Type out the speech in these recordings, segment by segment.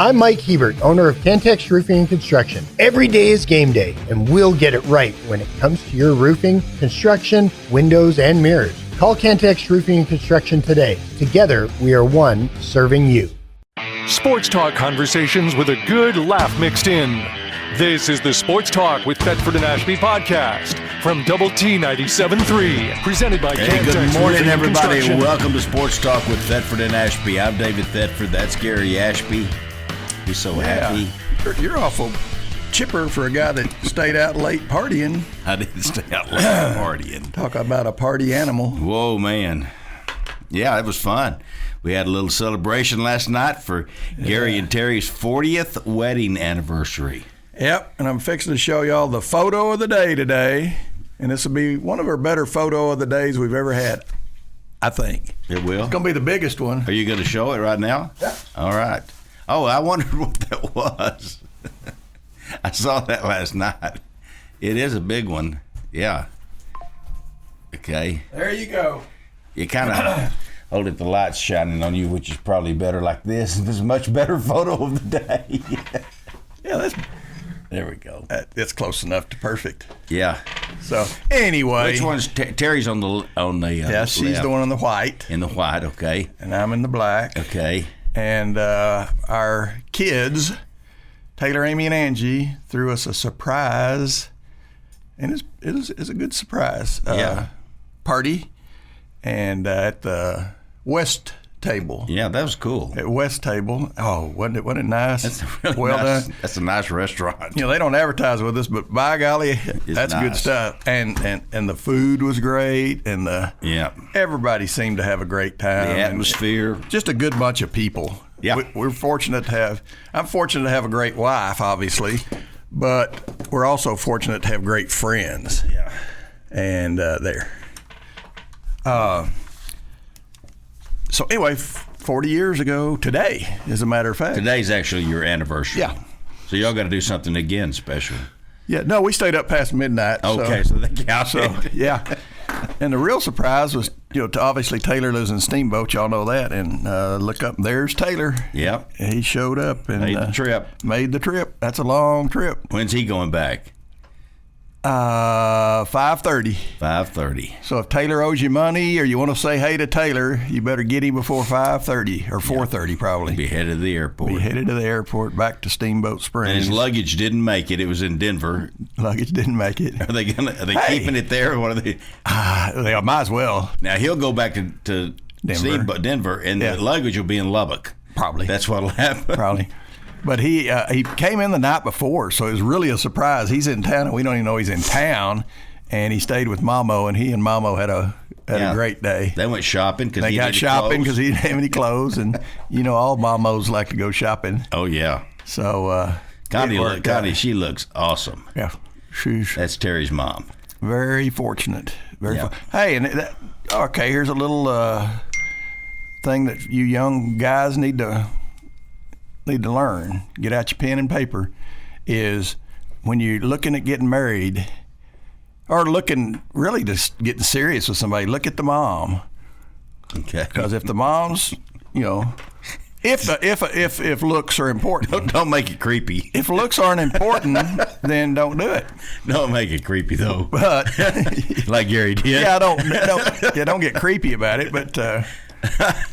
I'm Mike Hebert, owner of Cantex Roofing and Construction. Every day is game day, and we'll get it right when it comes to your roofing, construction, windows, and mirrors. Call Cantex Roofing and Construction today. Together, we are one serving you. Sports talk conversations with a good laugh mixed in. This is the Sports Talk with Thetford and Ashby podcast from Double T 97.3, presented by Cantex. Good morning, everybody, and welcome to Sports Talk with Thetford and Ashby. I'm David Thetford. That's Gary Ashby. He's so happy. You're awful chipper for a guy that stayed out late partying. I didn't stay out late partying. Talk about a party animal. Whoa, man. Yeah, it was fun. We had a little celebration last night for Gary and Terry's 40th wedding anniversary. Yep, and I'm fixing to show y'all the photo of the day today, and this will be one of our better photo of the days we've ever had, I think. It will? It's going to be the biggest one. Are you going to show it right now? Yeah. All right. Oh, I wondered what that was. I saw that last night. It is a big one. Yeah. Okay. There you go. You kind of hold it, the light's shining on you, which is probably better like this. This is a much better photo of the day. Yeah, there we go. That's close enough to perfect. Yeah. So anyway, which one's Terry's on the yeah, she's left. the one in the white. In the white, okay. And I'm in the black. Okay. And our kids, Taylor, Amy, and Angie, threw us a surprise, and it was a good surprise. Party, and at the West table. Yeah, that was cool. At West table. Oh, wasn't it nice? That's really well nice. done. That's a nice restaurant. You know, they don't advertise with us, but by golly, that's nice. Good stuff. And the food was great, and everybody seemed to have a great time. The atmosphere. Just a good bunch of people. Yeah. I'm fortunate to have a great wife, obviously, but we're also fortunate to have great friends. Yeah. And so anyway, 40 years ago today, as a matter of fact. Today's actually your anniversary. Yeah. So y'all got to do something again special. Yeah. No, we stayed up past midnight. Okay, so that counts. So, yeah. And the real surprise was, obviously Taylor lives in Steamboat. Y'all know that. And look up, there's Taylor. Yep. He showed up and made the trip. That's a long trip. When's he going back? 5:30. 5:30. So if Taylor owes you money, or you want to say hey to Taylor, you better get him before 5:30 or 4:30 probably. Be headed to the airport. Be headed to the airport, back to Steamboat Springs. And his luggage didn't make it. It was in Denver. Luggage didn't make it. Are they keeping it there? Or what are they? They might as well. Now he'll go back to Denver, and the luggage will be in Lubbock. Probably. That's what'll happen. Probably. But he came in the night before, so it was really a surprise. He's in town, and we don't even know he's in town. And he stayed with Mamo, and he and Mamo had a great day. They went shopping because he didn't have any clothes, and all Mamos like to go shopping. Oh yeah. So Connie, she looks awesome. Yeah, that's Terry's mom. Very fortunate. Hey, and here's a little thing that you young guys need to learn. Get out your pen and paper. Is when you're looking at getting married, or looking really just getting serious with somebody, look at the mom. Okay. Because if the mom's, if looks are important, don't make it creepy. If looks aren't important, then don't do it. Don't make it creepy though. But like Gary did. Yeah, don't get creepy about it. But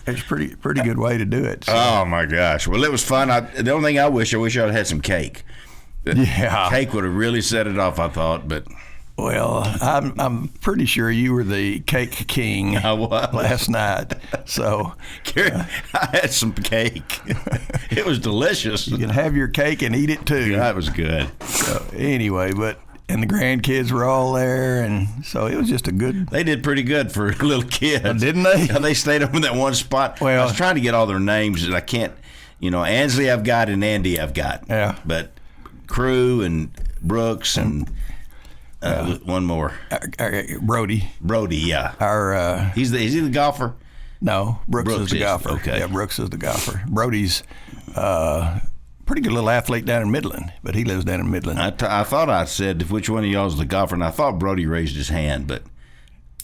it's pretty good way to do it. So. Oh my gosh! Well, it was fun. The only thing I wish I'd had some cake. Yeah, cake would have really set it off. I thought, but. Well, I'm pretty sure you were the cake king last night. So I had some cake. It was delicious. You can have your cake and eat it too. Yeah, that was good. So anyway, and the grandkids were all there, and so it was just a good. They did pretty good for little kids, didn't they? They stayed up in that one spot. Well, I was trying to get all their names, and I can't. Ansley I've got, and Andy I've got. Yeah. But Crew and Brooks and. One more. Brody. Yeah. Is he the golfer? No, Brooks is the golfer. Okay. Yeah, Brooks is the golfer. Brody's pretty good little athlete down in Midland, but he lives down in Midland. I thought I said which one of y'all is the golfer, and I thought Brody raised his hand, but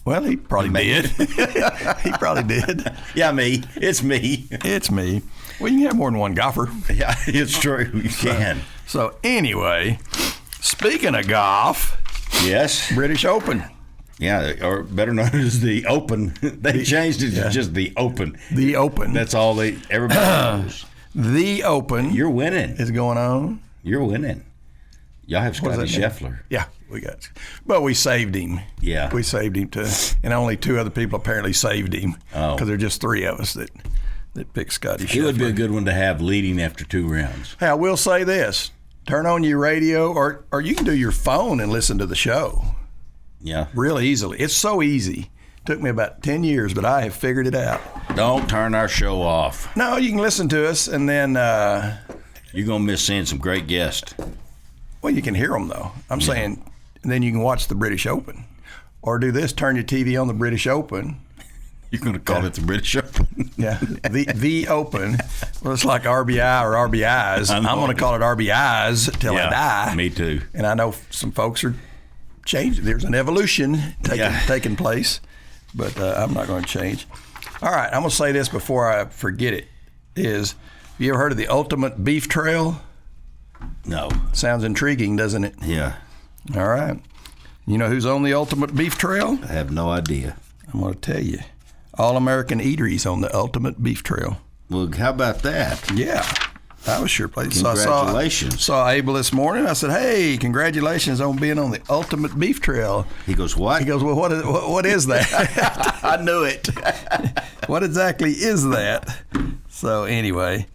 Well, he probably did. He probably did. Yeah, me. It's me. It's me. Well, you can have more than one golfer. Yeah, it's true. You can. So anyway, speaking of golf, Yes. British Open. Yeah, or better known as the Open. They changed it to just the Open. The Open. That's all everybody knows. The Open. You're winning. Is going on. You're winning. Y'all have Scotty Scheffler. Yeah, we got. But we saved him. Yeah. We saved him and only 2 other people apparently saved him. Oh. Because there are just 3 of us that picked Scotty Scheffler. He would be a good one to have leading after 2 rounds. Hey, I will say this. Turn on your radio or you can do your phone and listen to the show. Yeah. Real easily. It's so easy. Took me about 10 years, but I have figured it out. Don't turn our show off. No, you can listen to us and then... You're going to miss seeing some great guests. Well, you can hear them, though. I'm saying, and then you can watch the British Open. Or do this, turn your TV on the British Open. You're going to call it the British Open? Yeah, the Open. Well, it's like RBI or RBIs. I'm going to call it RBIs till I die. Me too. And I know some folks are changing. There's an evolution taking place, but I'm not going to change. All right, I'm going to say this before I forget it. Have you ever heard of the Ultimate Beef Trail? No. Sounds intriguing, doesn't it? Yeah. All right. You know who's on the Ultimate Beef Trail? I have no idea. I'm going to tell you. All American Eateries on the Ultimate Beef Trail. Well, how about that? Yeah. I was sure pleased. Congratulations. So I saw Abel this morning. I said, hey, congratulations on being on the Ultimate Beef Trail. He goes, what? He goes, well, what is that? I knew it. What exactly is that? So anyway,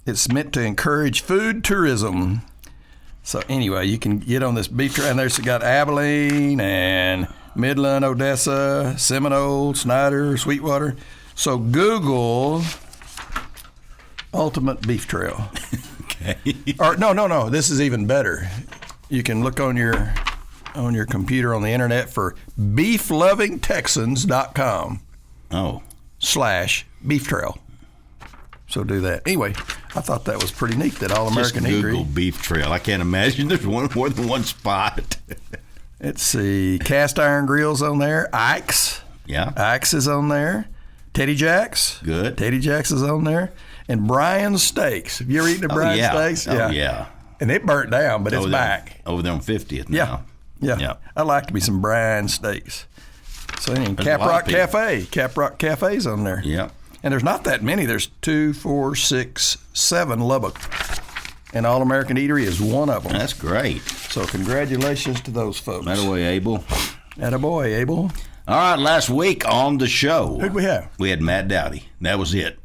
it's meant to encourage food tourism. So anyway, you can get on this beef trail, and there's got Abilene and Midland, Odessa, Seminole, Snyder, Sweetwater. So Google Ultimate Beef Trail. Okay. Or no. This is even better. You can look on your computer on the internet for beeflovingtexans.com. Oh. /beef trail. So do that. Anyway, I thought that was pretty neat that All American Just Google Eatery. Beef Trail. I can't imagine there's more than one spot. Let's see. Cast iron grills on there. Ike's. Yeah. Ike's is on there. Teddy Jack's. Good. Teddy Jack's is on there. And Brian's Steaks. Have you ever eaten at Brian's Steaks? Oh, yeah. And it burnt down, but it's back. Over there on 50th now. Yeah. I'd like to be some Brian's Steaks. So anyway, Caprock Cafe. Caprock Cafe's on there. Yeah. And there's not that many. There's 2, 4, 6, 7 Lubbock. And All American Eatery is one of them. That's great. So congratulations to those folks. Attaboy, Abel. Attaboy, Abel. All right, last week on the show. Who'd we have? We had Matt Dowdy. That was it.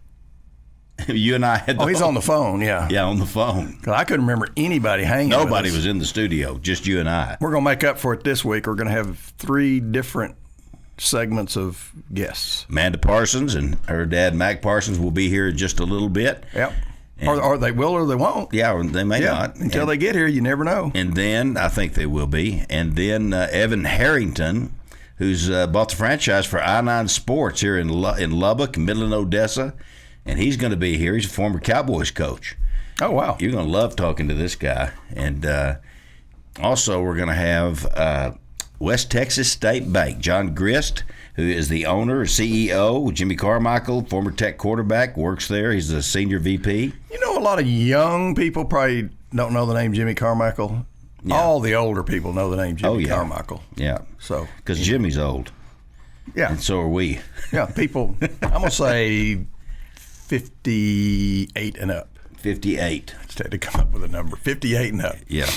You and I had he's on the phone, yeah. Yeah, on the phone. 'Cause I couldn't remember anybody hanging with Nobody us. was in the studio, just you and I. We're going to make up for it this week. We're going to have 3 different segments of guests. Amanda Parsons and her dad, Mac Parsons, will be here in just a little bit. Yep. Or they will or they won't. Yeah, or they may not. Until they get here, you never know. And then, I think they will be. And then Evan Harrington, who's bought the franchise for I-9 Sports here in Lubbock, Midland, Odessa. And he's going to be here. He's a former Cowboys coach. Oh, wow. You're going to love talking to this guy. And also, we're going to have West Texas State Bank, John Grist, who is the owner, CEO, Jimmy Carmichael, former Tech quarterback, works there. He's the senior VP. You know, a lot of young people probably don't know the name Jimmy Carmichael. Yeah. All the older people know the name Jimmy Carmichael. Yeah. So because Jimmy's old. Yeah. And so are we. Yeah, people, I'm going to say 58 and up. 58. I just had to come up with a number. 58 and up. Yeah.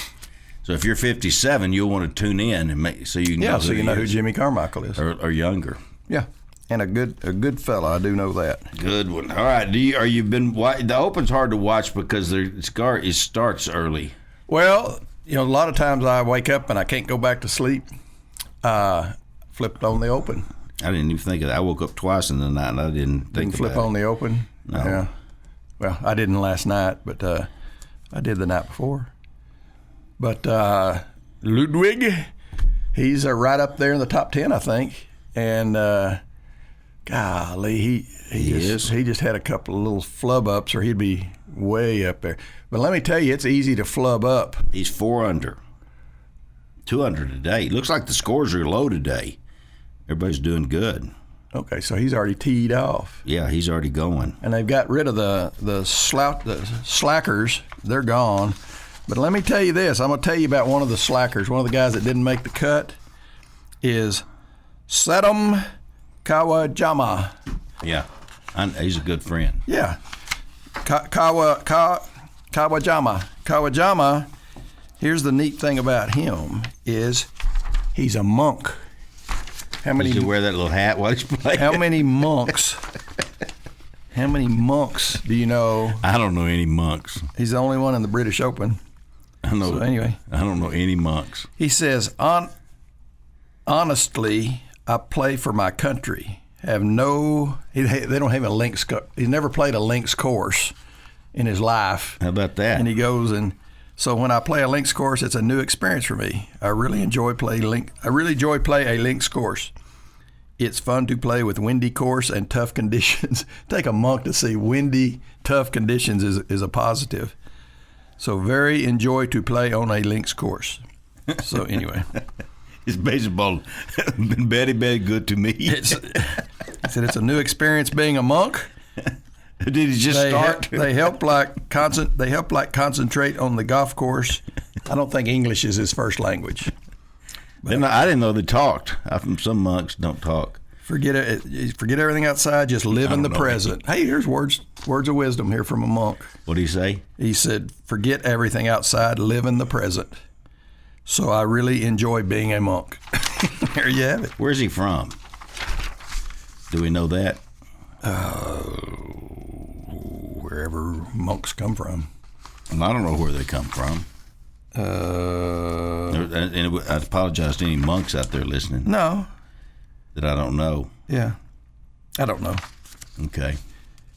So if you're 57, you'll want to tune in and make so you know who Jimmy Carmichael is, or younger. Yeah, and a good fella. I do know that. Good one. All right. The Open's hard to watch because it starts early. Well, a lot of times I wake up and I can't go back to sleep. Flipped on the Open. I didn't even think of that. I woke up twice in the night and I didn't think flip about on the Open. No. Yeah. Well, I didn't last night, but I did the night before. But Ludwig, he's right up there in the top 10, I think. And golly, he just had a couple of little flub ups, or he'd be way up there. But let me tell you, it's easy to flub up. He's 4 under, 2 under today. Looks like the scores are low today. Everybody's doing good. Okay, so he's already teed off. Yeah, he's already going. And they've got rid of the slackers. They're gone. But let me tell you this. I'm going to tell you about one of the slackers. One of the guys that didn't make the cut is Sedum Kawajama. Yeah, he's a good friend. Yeah. Kawajama. Kawajama, here's the neat thing about him is he's a monk. How many? Does he wear that little hat while he's playing? How many monks do you know? I don't know any monks. He's the only one in the British Open. I know. So anyway, I don't know any monks. He says, honestly, I play for my country. They don't have a links. He's never played a links course in his life. How about that? And he goes so when I play a links course, it's a new experience for me. I really enjoy play a links course. It's fun to play with windy course and tough conditions. Take a monk to see windy, tough conditions is a positive. So very enjoy to play on a links course. So anyway. His baseball been very good to me. He said it's a new experience being a monk. Did he just start? They help concentrate on the golf course. I don't think English is his first language. I didn't know they talked. Some monks don't talk. Forget everything outside. Just live in the present. Hey, here's words of wisdom here from a monk. What did he say? He said, "Forget everything outside. Live in the present." So I really enjoy being a monk. There you have it. Where's he from? Do we know that? Wherever monks come from. I don't know where they come from. And I apologize to any monks out there listening. No. That I don't know. Yeah. I don't know. Okay.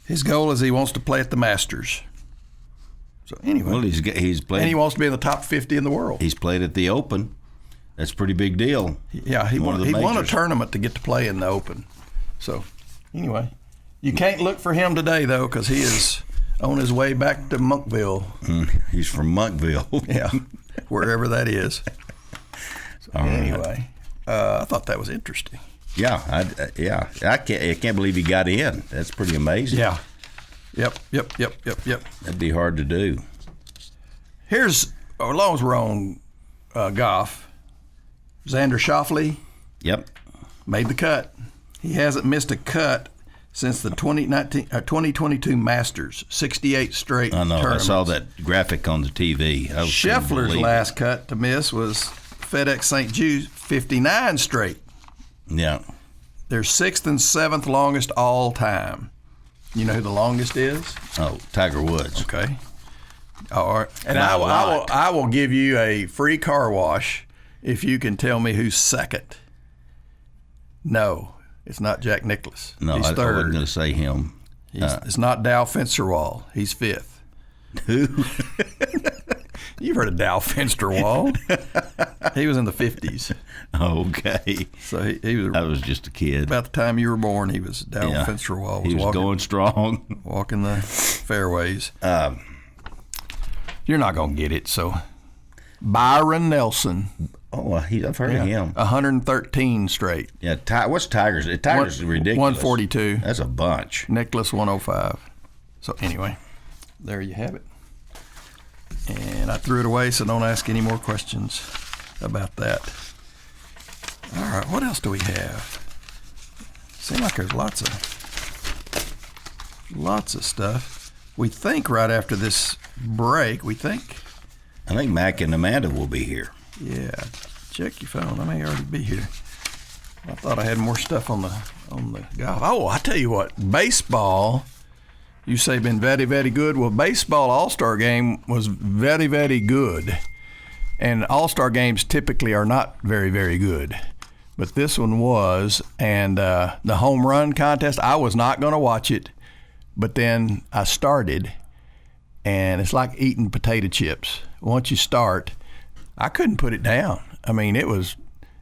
His goal is he wants to play at the Masters. So anyway. Well, he's played. And he wants to be in the top 50 in the world. He's played at the Open. That's a pretty big deal. Yeah, he won a tournament to get to play in the Open. So anyway, you can't look for him today, though, because he is on his way back to Monkville. He's from Monkville. Yeah, wherever that is. So anyway, I thought that was interesting. Yeah, I can't believe he got in. That's pretty amazing. Yeah. Yep. That'd be hard to do. As long as we're on golf, Xander Schauffele. Yep. Made the cut. He hasn't missed a cut since the 2022 Masters, 68 straight tournaments. I saw that graphic on the TV. Scheffler's last cut to miss was FedEx St. Jude, 59 straight. Yeah. They're 6th and 7th longest all time. You know who the longest is? Oh, Tiger Woods. Okay. All right. And I will give you a free car wash if you can tell me who's second. No, it's not Jack Nicklaus. No, he's I third. wasn't going to say him. It's not Dow Fensterwall. He's 5th. Who? You've heard of Dow Fensterwall. He was in the 50s. Okay. So he was. I was just a kid. About the time you were born, he was Dow Fensterwall. He was going strong. Walking the fairways. You're not going to get it, so. Byron Nelson. Oh, I've heard of him. 113 straight. Yeah, what's Tiger's? Tiger's ridiculous. 142. That's a bunch. Nicklaus 105. So anyway, there you have it. And I threw it away, so don't ask any more questions about that. All right, what else do we have? Seems like there's lots of stuff. We think right after this break, I think Mac and Amanda will be here. Yeah, check your phone. I may already be here. I thought I had more stuff on the golf. Oh, I tell you what, baseball. You say been very, very good. Well, baseball All-Star game was very, very good. And All-Star games typically are not very, very good. But this one was. And the home run contest, I was not going to watch it. But then I started. And it's like eating potato chips. Once you start, I couldn't put it down. I mean, it was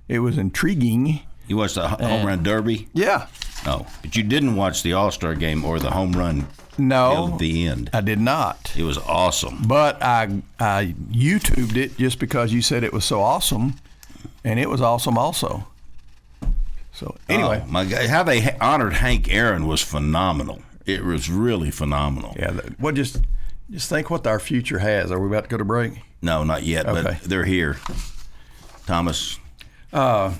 intriguing. You watched the home run derby? Yeah. Oh, but you didn't watch the All-Star game or the home run at the end. I did not. It was awesome. But I YouTubed it just because you said it was so awesome, and it was awesome also. So anyway, my God, how they honored Hank Aaron was phenomenal. It was really phenomenal. Yeah. Well, just think what our future has. Are we about to go to break? No, not yet, but they're here. Thomas. I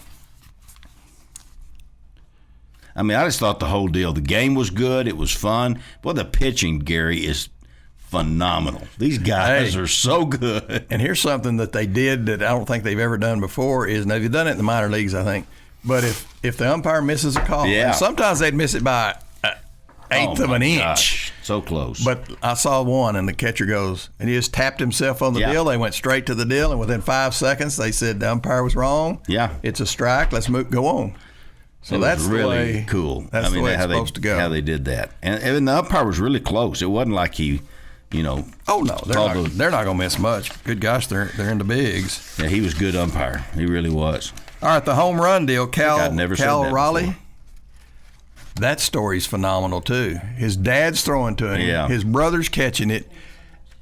just thought the whole deal. The game was good. It was fun. Boy, the pitching, Gary, is phenomenal. These guys are so good. And here's something that they did that I don't think they've ever done before is, now they've done it in the minor leagues, I think, but if the umpire misses a call, and sometimes they'd miss it by an eighth of an inch. Gosh, so close. But I saw one, and the catcher goes, and he just tapped himself on the deal. They went straight to the deal, and within 5 seconds, they said the umpire was wrong. Yeah. It's a strike. Let's go on. So that's really the way, cool. That's the way it's supposed to go. How they did that. And the umpire was really close. It wasn't like he, Oh, no. They're not going to miss much. Good gosh, they're in the bigs. Yeah, he was a good umpire. He really was. All right, the home run deal, Cal Raleigh. Before. That story's phenomenal, too. His dad's throwing to him. Yeah. His brother's catching it.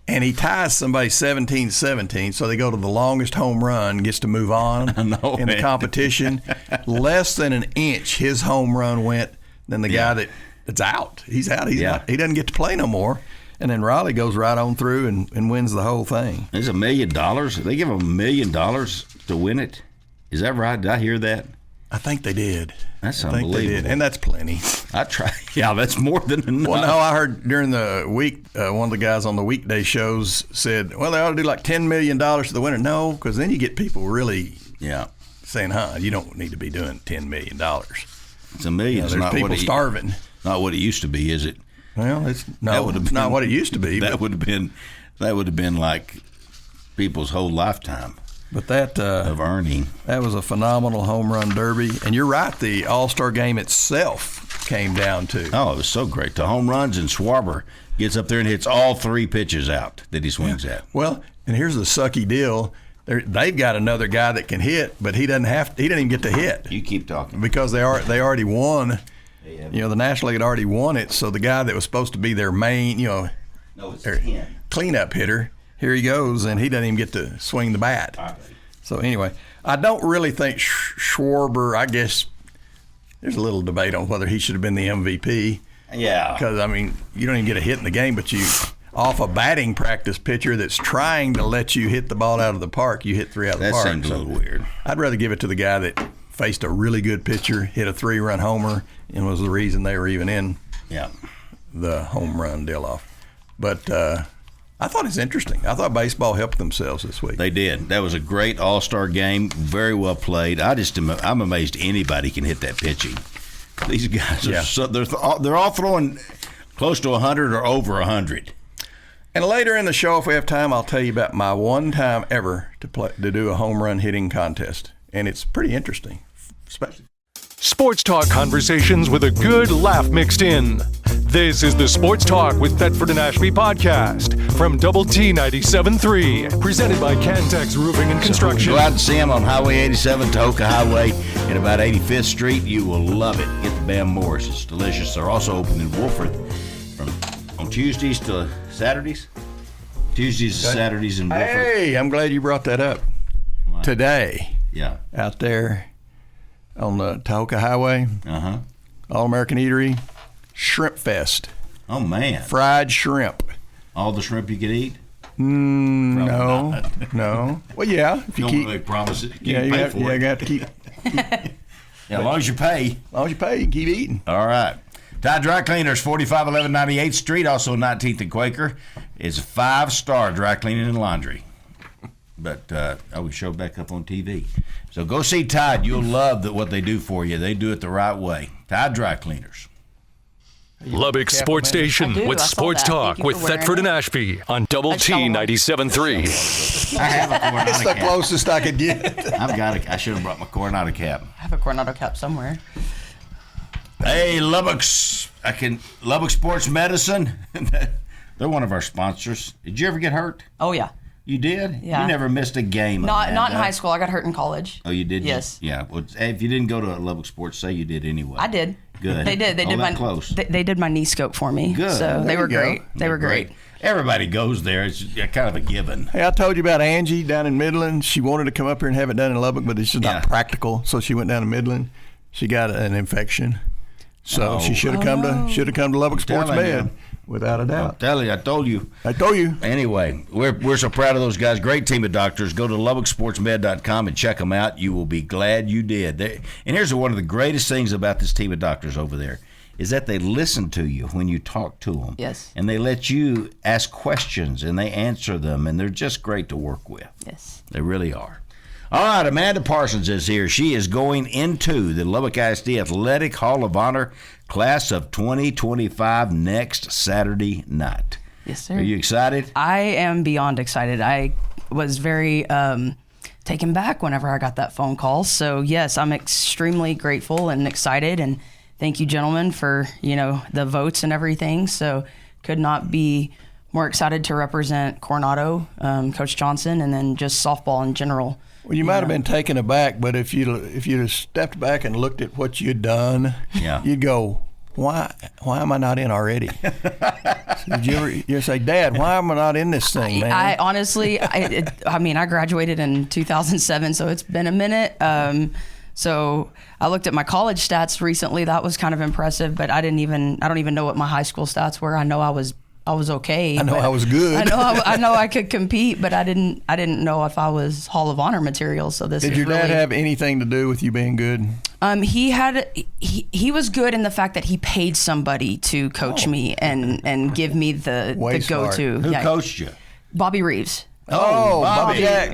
And he ties somebody 17-17, so they go to the longest home run, gets to move on in the competition. Less than an inch his home run went than the guy that's out. He's out. He doesn't get to play no more. And then Riley goes right on through and wins the whole thing. There's $1 million. They give him $1 million to win it. Is that right? Did I hear that? I think they did. That's unbelievable. They did. And that's plenty. I try. Yeah, that's more than enough. Well, no, I heard during the week, one of the guys on the weekday shows said, well, they ought to do like $10 million to the winner. No, because then you get people really saying, you don't need to be doing $10 million. It's $1 million. There's not people starving. Not what it used to be, is it? Well, it's not what it used to be. That would have been like people's whole lifetime. But that of earning. That was a phenomenal home run derby. And you're right, the All-Star game itself came down to. Oh, it was so great. The home runs, and Schwarber gets up there and hits all 3 pitches out that he swings at. Well, and here's the sucky deal. They've got another guy that can hit, but he doesn't even get to hit. You keep talking. Because they already won. The National League had already won it, so the guy that was supposed to be their main, cleanup hitter, here he goes, and he doesn't even get to swing the bat. So anyway, I don't really think Schwarber, I guess there's a little debate on whether he should have been the MVP. Yeah. Because, you don't even get a hit in the game, but you, off a batting practice pitcher that's trying to let you hit the ball out of the park, you hit 3 out of the park. That seems a little weird. I'd rather give it to the guy that faced a really good pitcher, hit a 3-run homer, and was the reason they were even in the home run deal off. But I thought it's interesting. I thought baseball helped themselves this week. They did. That was a great all-star game, very well played. I'm amazed anybody can hit that pitching. These guys are they're all throwing close to 100 or over 100. And later in the show, if we have time, I'll tell you about my one time ever to do a home run hitting contest. And it's pretty interesting, especially. Sports talk conversations with a good laugh mixed in. This is the Sports Talk with Thetford and Ashby podcast from Double T 97.3, presented by Cantex Roofing and Construction. Go out and see them on Highway 87, Tahoka Highway, and about 85th Street. You will love it. Get the Bam Morris. It's delicious. They're also open in Wolfforth on Tuesdays to Saturdays. Tuesdays to Saturdays in Wolfforth. Hey, I'm glad you brought that up. Today, out there on the Tahoka Highway, All-American Eatery, Shrimp Fest. Oh, man. Fried shrimp. All the shrimp you could eat? No. Well, yeah. If you don't make promises. You have to keep. As long as you pay. As long as you pay, you keep eating. All right. Tide Dry Cleaners, 4511 98th Street, also 19th and Quaker. It's a 5-star dry cleaning and laundry. But we showed back up on TV. So go see Tide. You'll love what they do for you. They do it the right way. Tide Dry Cleaners. Lubbock Sports Station with Sports Talk with Thetford and Ashby on Double T 97.3. I have a Coronado It's the cap. Closest I could get. I should have brought my Coronado cap. I have a Coronado cap somewhere. Hey, Lubbock Sports Medicine. They're one of our sponsors. Did you ever get hurt? Oh, yeah. You did? Yeah. You never missed a game. Not in high school. I got hurt in college. Oh, you did? Yes. Yeah. Well, if you didn't go to Lubbock Sports, say you did anyway. I did. Good. They did. They did my close. They did my knee scope for me. Good. So they were great. They were great. Everybody goes there. It's kind of a given. Hey, I told you about Angie down in Midland. She wanted to come up here and have it done in Lubbock, but it's just not practical. So she went down to Midland. she got an infection. So she should have come to Lubbock Sports telling Med, you. without a doubt. I told you. Anyway, we're so proud of those guys. Great team of doctors. Go to LubbockSportsMed.com and check them out. You will be glad you did. And here's one of the greatest things about this team of doctors over there is that they listen to you when you talk to them. Yes. And they let you ask questions and they answer them, and they're just great to work with. Yes. They really are. All right, Amanda Parsons is here. She is going into the Lubbock ISD Athletic Hall of Honor class of 2025 next Saturday night. Yes, sir. Are you excited? I am beyond excited. I was very taken back whenever I got that phone call. So, yes, I'm extremely grateful and excited. And thank you, gentlemen, for, the votes and everything. So, could not be more excited to represent Coronado, Coach Johnson, and then just softball in general. Well, you might have been taken aback, but if you'd have stepped back and looked at what you'd done, you'd go, why am I not in already? So did you ever say, Dad, why am I not in this thing, man? I honestly, I graduated in 2007, so it's been a minute. So I looked at my college stats recently. That was kind of impressive, but I don't even know what my high school stats were. I know I was okay. I know I was good. I know I could compete, but I didn't know if I was Hall of Honor material. So this did your dad have anything to do with you being good? He was good in the fact that he paid somebody to coach me and give me the go-to. Who coached you? Bobby Reeves. Oh,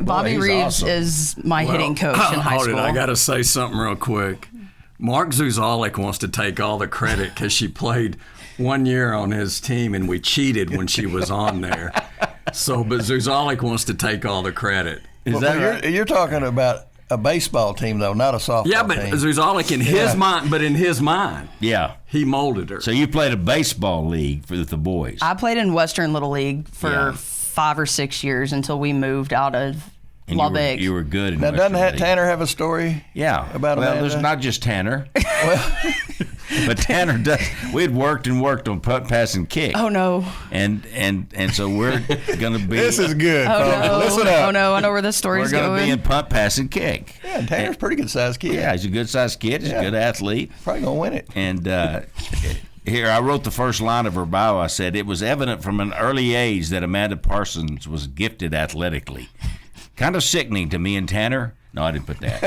Bobby Reeves awesome. is my hitting coach in high school. I got to say something real quick. Mark Zuzalik wants to take all the credit because she played 1 year on his team and we cheated when she was on there. But Zuzalik wants to take all the credit. Is that right? You're talking about a baseball team, though, not a softball team. Yeah, but Zuzalik in his mind, Yeah. he molded her. So you played a baseball league for the boys. I played in Western Little League for 5 or 6 years until we moved out of and Lubbock. You were good in Now, Western doesn't League. Tanner have a story? Yeah. About well, Amanda? there's not just Tanner. But Tanner does. We'd worked on punt, pass, and kick. Oh no! And so we're gonna be. This is good, Oh folks. no! Listen up. Oh no! I know where this We're story's gonna going. be in punt, pass, and kick. Yeah, and Tanner's a pretty good sized kid. Yeah, he's a good sized kid. He's a good athlete. Probably gonna win it. And here I wrote the first line of her bio. I said it was evident from an early age that Amanda Parsons was gifted athletically. Kind of sickening to me and Tanner. No, I didn't put that.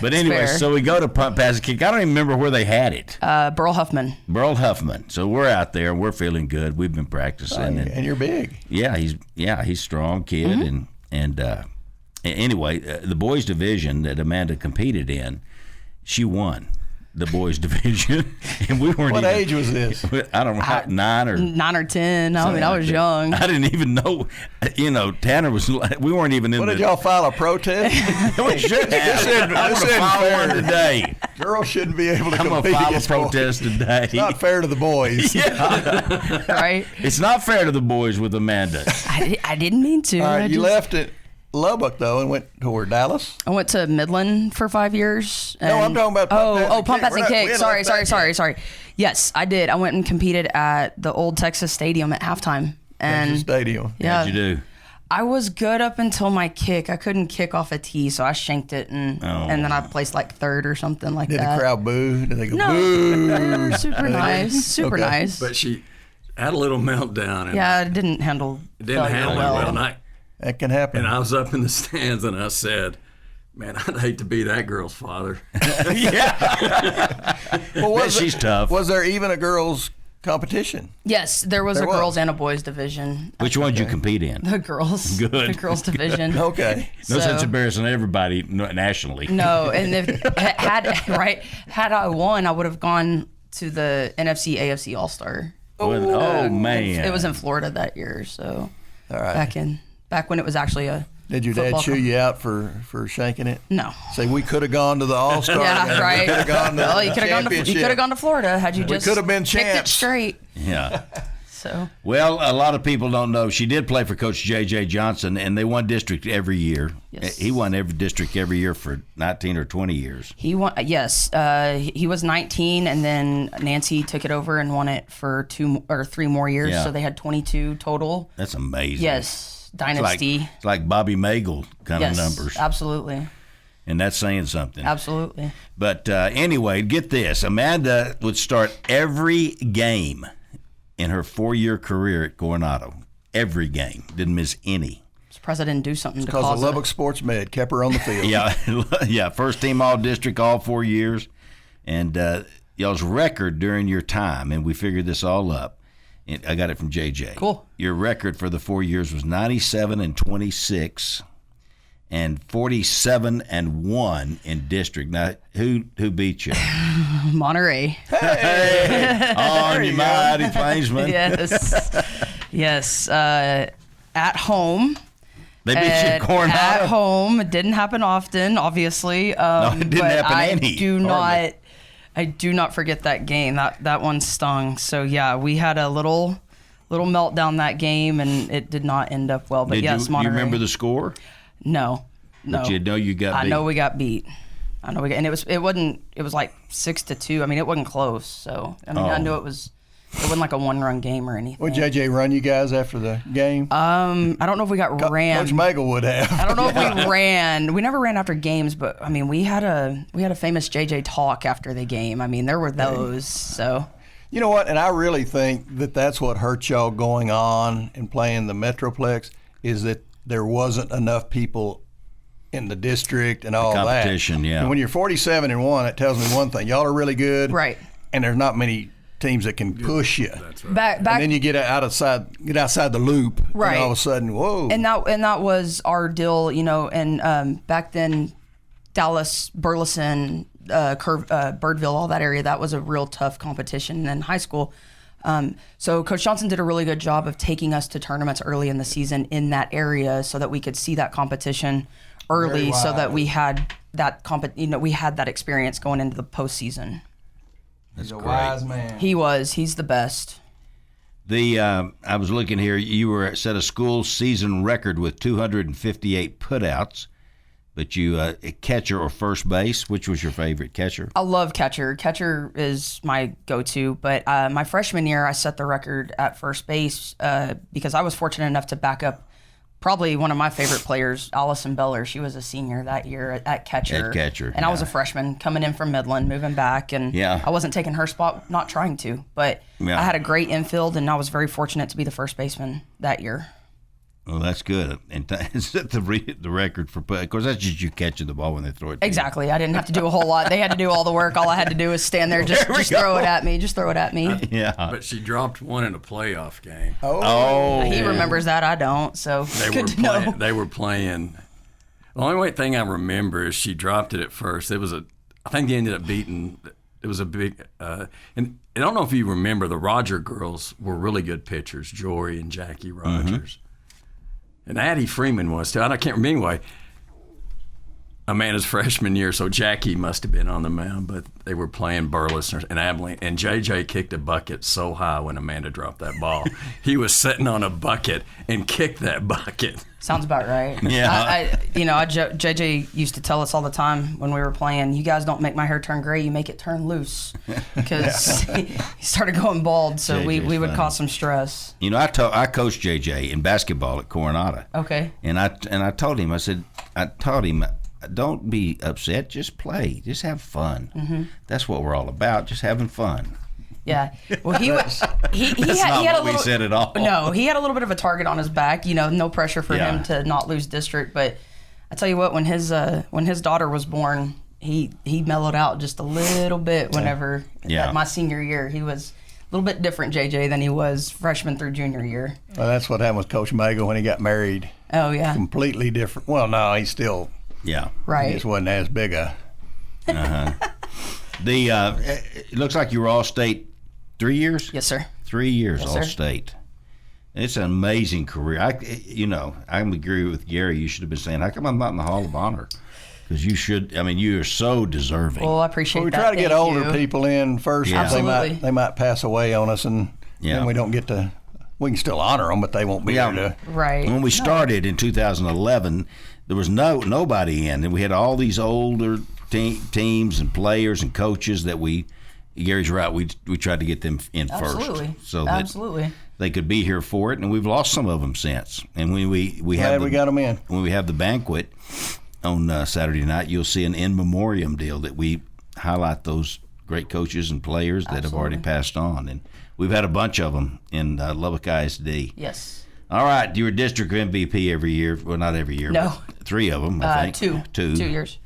But anyway, fair. so we go to punt, pass, and kick. I don't even remember where they had it. Burl Huffman. Burl Huffman. So we're out there and we're feeling good. We've been practicing. And you're big. Yeah, he's a strong kid. Mm-hmm. And anyway, the boys division that Amanda competed in, she won the boys division, and we weren't. What age was this? I don't know, 9 or 10. I mean, I was young. I didn't even know. Tanner was. We weren't even in. What did y'all file a protest? We should have. I'm going to file one today. Girls shouldn't be able to I'm going to compete file a against protest boys. today. It's not fair to the boys. Right? It's not fair to the boys with Amanda. I didn't mean to. All right, I you just- left at Lubbock, though, and went toward Dallas. I went to Midland for 5 years. No, I'm talking about pump pass and kick. We hadn't left that yet. Sorry. Yes, I did. I went and competed at the old Texas Stadium at halftime. And Texas Stadium. yeah, How'd you do? I was good up until my kick. I couldn't kick off a tee, so I shanked it, and then I placed like third or something like Did that. the crowd boo? Did they go No, boo? they were super nice. Super Okay. nice. But she had a little meltdown. And Yeah, I didn't handle didn't handle it well. And That can happen. I was up in the stands and I said, man, I'd hate to be that girl's father. Well, She's tough. Was there even a girls' competition? Yes, there was There a was. girls and a boys division. Which one did you compete in? The girls. Good. The girls division. Okay. No So- sense embarrassing everybody nationally. No, and if had I won, I would have gone to the NFC AFC All Star. Oh man. It was in Florida that year, so All right. back when it was actually a. Did your dad football chew you out for shanking it? No. Say we could have gone to the All Star. Yeah, right. We could have gone to Well, you the could have championship. gone to Florida had you just could have been kicked it champs. straight. Yeah. So Well, a lot of people don't know she did play for Coach J.J. Johnson, and they won district every year. Yes. He won every district every year for 19 or 20 years. he won. Yes, he was 19, and then Nancy took it over and won it for 2 or 3 more years. Yeah. So they had 22 total. That's amazing. Yes, It's like, dynasty. it's like Bobby Magle kind of numbers. Absolutely. And that's saying something. Absolutely. But anyway, get this. Amanda would start every game in her 4-year career at Coronado. Every game. Didn't miss any. Surprised I didn't do something to Because cause the Lubbock Sports Med kept her on the field. Yeah, first team all-district all 4 years. And y'all's record during your time, and we figured this all up. And I got it from JJ. Cool. Your record for the 4 years was 97-26 and 47-1 in district. Now, who beat you? Monterey. Hey, on you mighty Plainsman. Yes. At home. They beat you at Coronado? At home. It didn't happen often, obviously. No, it didn't happen any. I do not forget that game. That one stung. So, yeah, we had a little meltdown that game, and it did not end up well. But, yes, Monterey. Do you remember the score? No. But you know you got beat. I know we got beat. And it was like 6-2. I mean, it wasn't close. So, I mean, I knew it wasn't like a one-run game or anything. Would JJ run you guys after the game? I don't know if we got ran. Coach Magel would have. I don't know if we ran. We never ran after games, but I mean, we had a famous JJ talk after the game. I mean, there were those. So. You know what? And I really think that that's what hurt y'all going on and playing the Metroplex is that there wasn't enough people in the district and all that. Competition, yeah. And when you're 47-1, it tells me one thing: y'all are really good, right? And there's not many teams that can push you. That's right. And then you get outside the loop, right? And all of a sudden, whoa! And that was our deal, you know. And back then, Dallas, Burleson, Birdville, all that area, that was a real tough competition in high school. So Coach Johnson did a really good job of taking us to tournaments early in the season in that area, so that we could see that competition early, so that we had that we had that experience going into the postseason. He's a wise man. He's the best. I was looking here. You were set a school season record with 258 putouts, but you catcher or first base. Which was your favorite catcher? I love catcher. Catcher is my go-to. But my freshman year, I set the record at first base because I was fortunate enough to back up probably one of my favorite players, Allison Beller. She was a senior that year at catcher. And I was a freshman coming in from Midland, moving back. And I wasn't taking her spot, not trying to. But I had a great infield, and I was very fortunate to be the first baseman that year. Well, that's good. And set the record for put. Of course, that's just you catching the ball when they throw it to Exactly. you. I didn't have to do a whole lot. They had to do all the work. All I had to do was stand there, just throw it at me. Just throw it at me. Yeah. But she dropped one in a playoff game. Oh. He remembers that. I don't. So They were playing. The only thing I remember is she dropped it at first. I think they ended up beating. It was a big. And I don't know if you remember, the Roger girls were really good pitchers, Jory and Jackie Rogers. Mm-hmm. And Addie Freeman was too. I can't remember anyway. Amanda's freshman year, so Jackie must have been on the mound, but they were playing Burleson and Abilene, and JJ kicked a bucket so high when Amanda dropped that ball. He was sitting on a bucket and kicked that bucket. Sounds about right. Yeah. JJ used to tell us all the time when we were playing, you guys don't make my hair turn gray, you make it turn loose. Because he started going bald, so we would cause some stress. You know, I coached JJ in basketball at Coronado. Okay. And I told him, I taught him, don't be upset, just play, just have fun. Mm-hmm. That's what we're all about, just having fun. Yeah. Well, he had a little. We said at all. No, he had a little bit of a target on his back. You know, no pressure for him to not lose district. But I tell you what, when his daughter was born, he mellowed out just a little bit. Whenever my senior year, he was a little bit different, JJ, than he was freshman through junior year. Well, that's what happened with Coach Magel when he got married. Oh yeah. Completely different. Well, no, he's still. Yeah. Right. He just wasn't as big a. It looks like you were All-State 3 years? Yes, sir. 3 years Yes, sir. All-State. It's an amazing career. I agree with Gary. You should have been saying, how come I'm not in the Hall of Honor? Because you should. I mean, you are so deserving. Well, I appreciate we that. try to get Thank older you. people in first. Yeah. Absolutely. They might pass away on us, and then we don't get to. We can still honor them, but they won't be able to. Right. When we started in 2011, there was nobody in, and we had all these older teams and players and coaches that Gary's right. We tried to get them in Absolutely. first, so Absolutely. that they could be here for it. And we've lost some of them since. And when we Glad we got them in. When we have the banquet, on Saturday night, you'll see an in memoriam deal that we highlight those great coaches and players that have already passed on. And we've had a bunch of them in Lubbock ISD. Yes. All right. You were district MVP every year. Well, not every year. No. But 3 of them, I think. 2 years.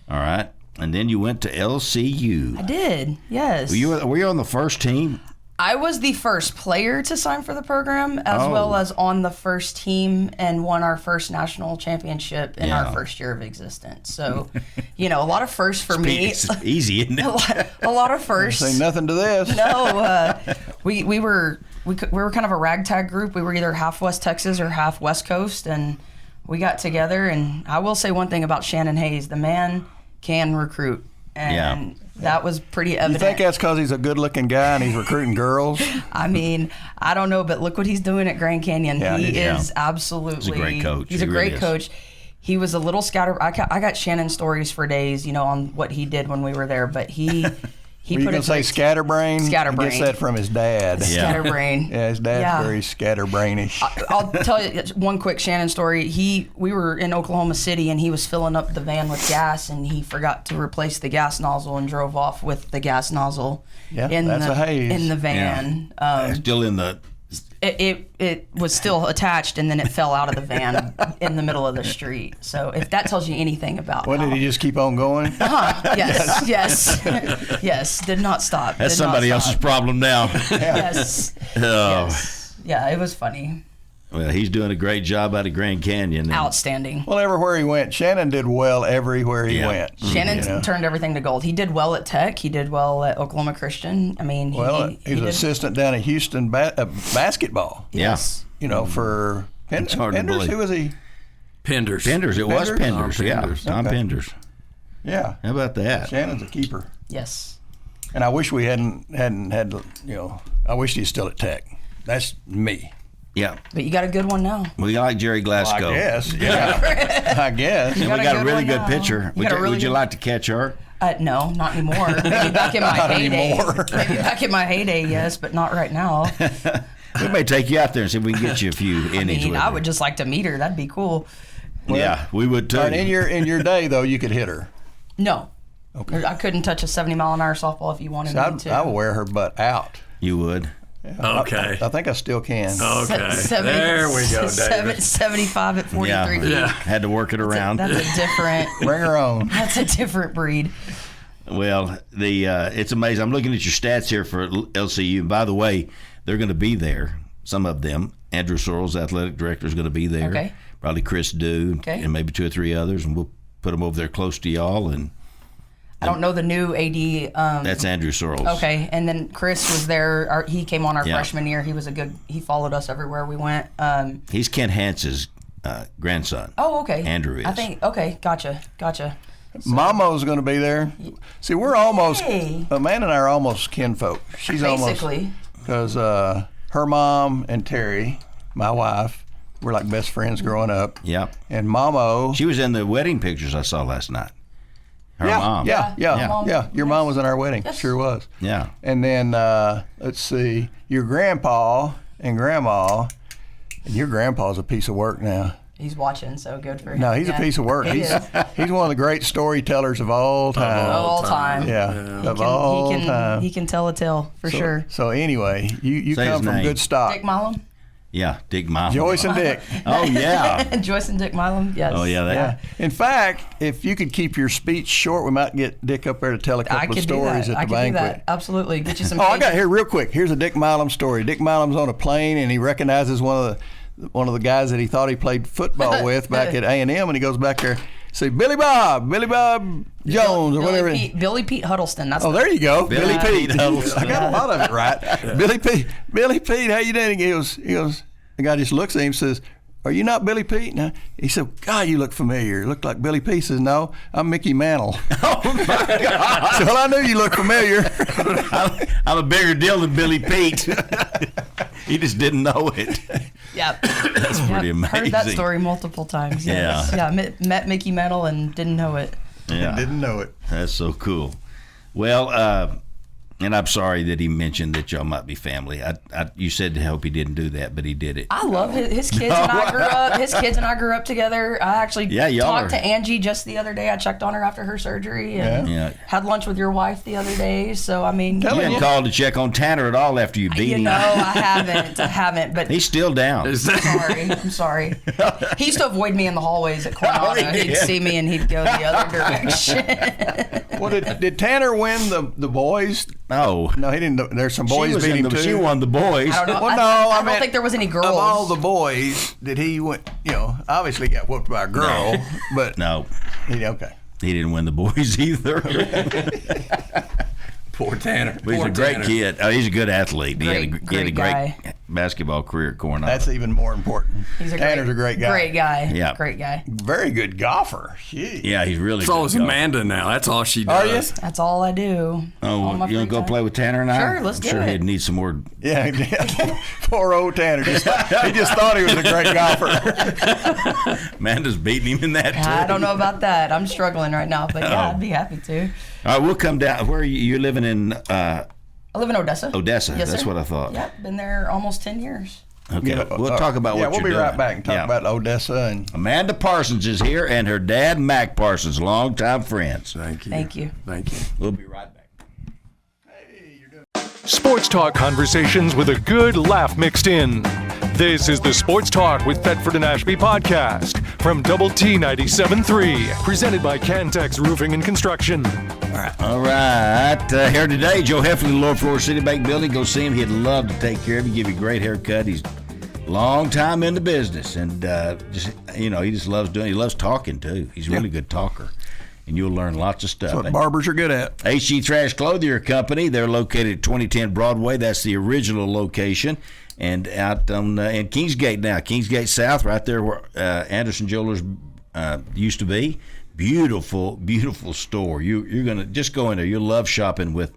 All right. And then you went to LCU. I did, yes. Were you on the first team? I was the first player to sign for the program, as well as on the first team, and won our first national championship in our first year of existence. So, a lot of firsts for me. It's easy, isn't it? A lot of firsts. Say nothing to this. No, we were kind of a ragtag group. We were either half West Texas or half West Coast, and we got together. And I will say one thing about Shannon Hayes: the man can recruit, and that was pretty evident. You think that's because he's a good-looking guy and he's recruiting girls? I mean, I don't know, but look what he's doing at Grand Canyon. Yeah, he is absolutely. He's a great coach. He's a great coach. He was a little scatter. I got Shannon stories for days, on what he did when we were there. But he Were you going to say scatterbrain? Scatterbrain. He gets that from his dad. Scatterbrain. Yeah, his dad's very scatterbrainish. I'll tell you one quick Shannon story. We were in Oklahoma City, and he was filling up the van with gas, and he forgot to replace the gas nozzle and drove off with the gas nozzle in the van. Yeah. Still in the... It was still attached, and then it fell out of the van in the middle of the street. So if that tells you anything about did he just keep on going? Yes. Did not stop. That's somebody else's problem now. Yes. Yes. Yeah, it was funny. Well, he's doing a great job out of Grand Canyon. Outstanding. Well, everywhere he went, Shannon did well everywhere he went. Shannon turned everything to gold. He did well at Tech. He did well at Oklahoma Christian. I mean, he's an assistant down at Houston basketball. Yes. For Penders. Who was he? Penders. It was Penders. Yeah, Tom Penders. Yeah. How about that? Shannon's a keeper. Yes. And I wish we hadn't had. I wish he's still at Tech. That's me. Yeah. But you got a good one now. We like Jerry Glasgow. Well, I guess. Yeah. I guess. And we got a really good pitcher. Would you like to catch her? No, not anymore. Maybe back in my heyday. Maybe back in my heyday, yes, but not right now. We may take you out there and see if we can get you a few innings. I would just like to meet her. That'd be cool. Well, we would too. And in your day, though, you could hit her. No. Okay. I couldn't touch a 70-mile-an-hour softball if you wanted me to. I would wear her butt out. You would? Yeah, okay. I think I still can. Okay. There we go, David. 75 at 43 feet. Yeah. Had to work it around. That's a different. Bring her on. That's a different breed. Well, it's amazing. I'm looking at your stats here for LCU. By the way, they're going to be there. Some of them. Andrew Sorrells, athletic director, is going to be there. Okay. Probably Chris Dew and maybe 2 or 3 others, and we'll put them over there close to y'all. And I don't know the new AD. That's Andrew Sorrells. Okay, and then Chris was there. He came on our freshman year. He followed us everywhere we went. He's Kent Hance's grandson. Oh, okay. Andrew is. I think. Okay, gotcha. So, Mamo's going to be there. See, we're almost. Amanda and I are almost kinfolk. She's basically because her mom and Terry, my wife, were like best friends growing up. Yep. And Mamo. She was in the wedding pictures I saw last night. Her mom. Yeah. Your mom was in our wedding. Yes. Sure was. Yeah. And then let's see, your grandpa and grandma, and your grandpa's a piece of work now. He's watching, so good for him. No, he's a piece of work. He's one of the great storytellers of all time. Of all time. Yeah. Of all time. He can tell a tale for sure. So anyway, you come from good stock. Dick Milam. Yeah, Dick Milam. Joyce and Dick. Oh, yeah. Joyce and Dick Milam, yes. Oh, yeah. In fact, if you could keep your speech short, we might get Dick up there to tell a couple of stories at the banquet. I could do that. Absolutely. Get you some I got here real quick. Here's a Dick Milam story. Dick Milam's on a plane, and he recognizes one of the guys that he thought he played football with back at A&M, and he goes back there, say, Billy Bob Jones, or whatever. Billy Pete Huddleston. There you go. Billy Pete. Huddleston. I got a lot of it right. Billy Pete, how you doing? He goes, the guy just looks at him and says, are you not Billy Pete? No. He said, God, you look familiar. You look like Billy Pete. He says, no, I'm Mickey Mantle. Oh, my God. So, well, I knew you looked familiar. I'm a bigger deal than Billy Pete. He just didn't know it. Yep. That's pretty amazing. Heard that story multiple times. Yes. Yeah. Met Mickey Mantle and didn't know it. Yeah. Didn't know it. That's so cool. Well, And I'm sorry that he mentioned that y'all might be family. You said to hope he didn't do that, but he did it. I love his kids and I grew up. His kids and I grew up together. I actually talked to Angie just the other day. I checked on her after her surgery and had lunch with your wife the other day. So I mean, you didn't call to check on Tanner at all after you beat him. No, I haven't. But he's still down. I'm sorry. He used to avoid me in the hallways at Coronado. He'd see me and he'd go the other direction. Well, did Tanner win the boys? No, he didn't. There's some boys beat him too. She won the boys. I don't know. Well, no, I don't think there was any girls. Of all the boys, did he win? Obviously got whooped by a girl, but no. Okay. He didn't win the boys either. Poor Tanner. But he's a great kid. Oh, he's a good athlete. He had a great basketball career at Coronado. That's even more important. Tanner's a great guy. Great guy. Yeah. Great guy. Very good golfer. Jeez. Yeah, he's really so good. So is Amanda now. That's all she does. Are you? That's all I do. Oh, you want to go play with Tanner and I? Sure, let's do it. I'm sure he'd need some more. Yeah. Poor old Tanner. He just thought he was a great golfer. Amanda's beating him in that too. I don't know about that. I'm struggling right now, but yeah, I'd be happy to. All right, we'll come down. Where are you? You're living in? I live in Odessa. Odessa. Yes, that's sir. what I thought. Yep, been there almost 10 years. Okay, we'll talk about what you're doing. Yeah, we'll be right back and talk about Odessa. And Amanda Parsons is here, and her dad, Mac Parsons, longtime friends. Thank you. Thank you. Thank you. We'll be right back. Sports talk conversations with a good laugh mixed in. This is the Sports Talk with Thetford and Ashby podcast from Double T 97.3, presented by Cantex Roofing and Construction. All right. Here today, Joe Heffley, Lower Florida City Bank Building. Go see him. He'd love to take care of you, give you a great haircut. He's a long time in the business, and he just loves doing. He loves talking too. He's a really good talker, and you'll learn lots of stuff. That's what barbers are good at. HG Trash Clothier Company. They're located at 2010 Broadway. That's the original location. And out on in Kingsgate now, Kingsgate South, right there where Anderson Jewelers used to be. Beautiful, beautiful store. You're gonna just go in there. You'll love shopping with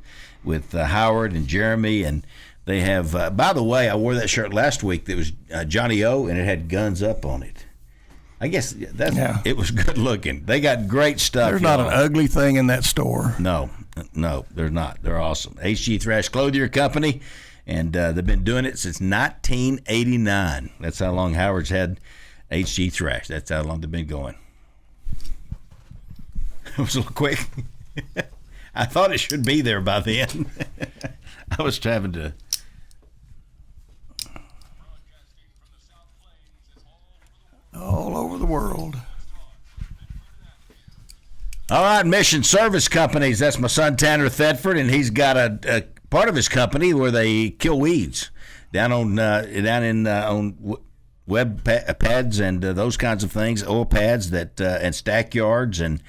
Howard and Jeremy, and they have. By the way, I wore that shirt last week. That was Johnny O, and it had guns up on it. I guess it was good looking. They got great stuff. There's not an ugly thing in that store. No, there's not. They're awesome. HG Thrash Clothier Company. And they've been doing it since 1989. That's how long Howard's had HG Thrash. That's how long they've been going. It was a little quick. I thought it should be there by then. I was having to. All over the world. All right, Mission Service Companies. That's my son Tanner Thetford, and he's got a part of his company where they kill weeds down on web pads and those kinds of things, oil pads that and stack yards, and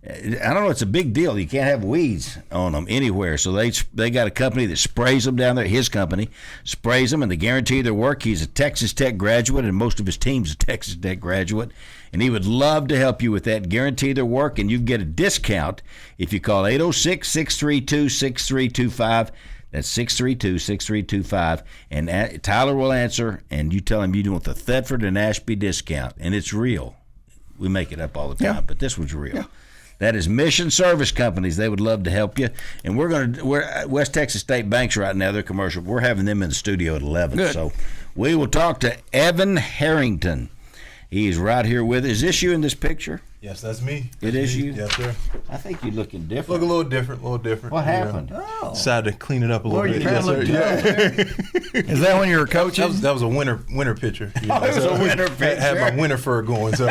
I don't know, it's a big deal. You can't have weeds on them anywhere, so they got a company that sprays them down there. His company sprays them, and they guarantee their work. He's a Texas Tech graduate, and most of his team's a Texas Tech graduate, and he would love to help you with that. Guarantee their work, and you can get a discount if you call 806-632-6325. That's 632-6325, and Tyler will answer, and you tell him you want the Thetford and Ashby discount, and it's real. We make it up all the time, but this one's real. Yeah. That is Mission Service Companies. They would love to help you, and we're West Texas State Banks right now. They're commercial. We're having them in the studio at 11. Good. So we will talk to Evan Harrington. He's right here with us. Is this you in this picture? Yes, that's me. It is you? Yes, sir. I think you're looking different. Look a little different. What happened? Oh. Decided to clean it up a little bit. Yes, sir. Is that when you were coaching? That was a winter picture. It was a winter picture. I had my winter fur going. So.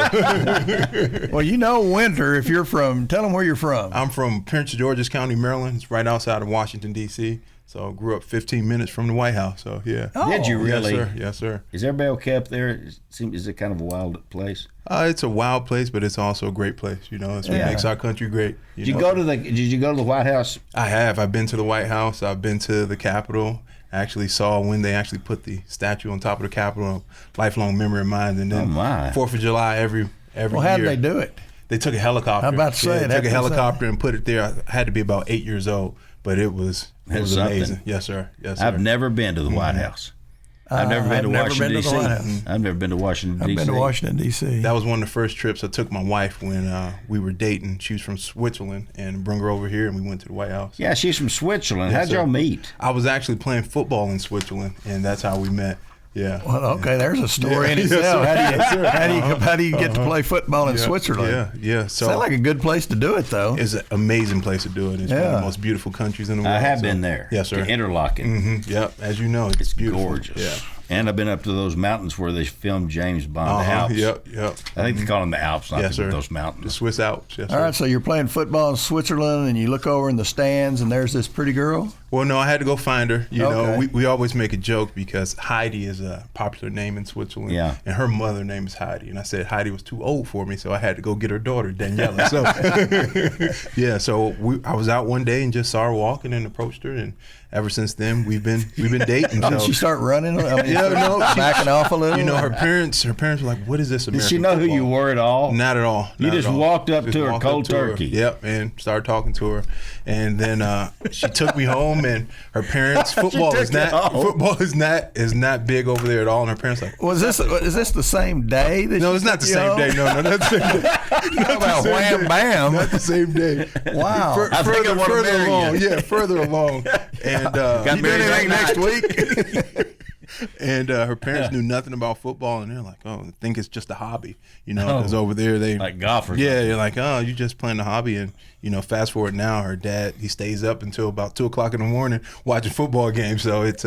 Well, winter, if you're from, tell them where you're from. I'm from Prince George's County, Maryland. It's right outside of Washington, D.C., so I grew up 15 minutes from the White House. So, yeah. Oh, did you really? Yes, sir. Yes, sir. Is everybody okay up there? Is it kind of a wild place? It's a wild place, but it's also a great place. It's what makes our country great. Did you go to the White House? I have. I've been to the White House. I've been to the Capitol. I actually saw when they actually put the statue on top of the Capitol. Lifelong memory of mine. And then 4th of July every year. Well, how did they do it? They took a helicopter. I'm about to say. They took a helicopter and put it there. I had to be about 8 years old, but it was amazing. Yes, sir. Yes, sir. I've never been to the White House. I've never been to Washington, D.C. Mm-hmm. I've never been to Washington, D.C. I've been to Washington, D.C. That was one of the first trips I took my wife when we were dating. She was from Switzerland, and brought her over here, and we went to the White House. Yeah, she's from Switzerland. Yes, How'd y'all meet? I was actually playing football in Switzerland, and that's how we met. Yeah. Well, okay, there's a story in itself. How do you get to play football in Switzerland? Yeah. So sounds like a good place to do it, though. It's an amazing place to do it. It's one of the most beautiful countries in the world. I have been there. Yes, sir. To Interlaken. Mm-hmm. Yep. As you know, it's beautiful. Gorgeous. Yeah. And I've been up to those mountains where they filmed James Bond, the Alps. Yep. I think they call them the Alps, not those mountains. The Swiss Alps. Yes, All right, so you're playing football in Switzerland, and you look over in the stands, and there's this pretty girl? Well, no, I had to go find her. You know, we always make a joke because Heidi is a popular name in Switzerland. Yeah. And her mother name is Heidi. And I said Heidi was too old for me, so I had to go get her daughter, Daniela. So, yeah, so I was out one day and just saw her walking and approached her, and ever since then we've been dating. Did she start running? Backing off a little. You know, her parents were like, "What is this American Did she know football?" who you were at all? Not at all. You just walked up to her cold turkey. Yep, and started talking to her, and then she took me home. And her parents, football is not big over there at all. And her parents like, is this the same day? No, it's not the same day. No, not the same day. How about wham bam? Not the same day. Wow. Further along. Yeah, further along. And you do anything next week? And her parents knew nothing about football, and they're like, "Oh, I think it's just a hobby," you know, because over there they like golf or yeah, you're like, "Oh, you're just playing a hobby," and you know, fast forward now, her dad he stays up until about 2:00 in the morning watching football games, so it's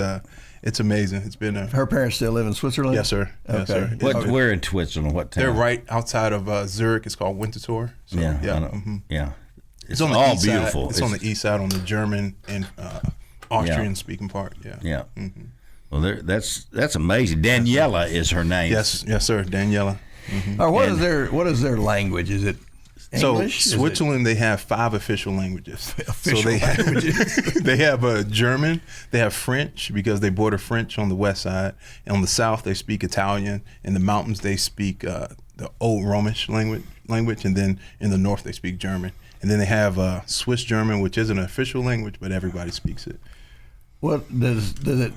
amazing. It's been her parents still live in Switzerland? Yes, sir. Okay. Yes, sir. Where in Switzerland? What town? They're right outside of Zurich. It's called Winterthur. So, yeah. It's on the all east beautiful. Side. It's on the east side, on the German and Austrian speaking part. Yeah. Mm-hmm. Well, that's amazing. Daniela is her name. Yes, sir. Daniela. Mm-hmm. What is their language? Is it English? So Switzerland, they have 5 official languages. Languages. They have German. They have French because they border French on the west side. And on the south, they speak Italian. In the mountains, they speak the Old Romish language. And then in the north, they speak German. And then they have Swiss German, which isn't an official language, but everybody speaks it. What does it?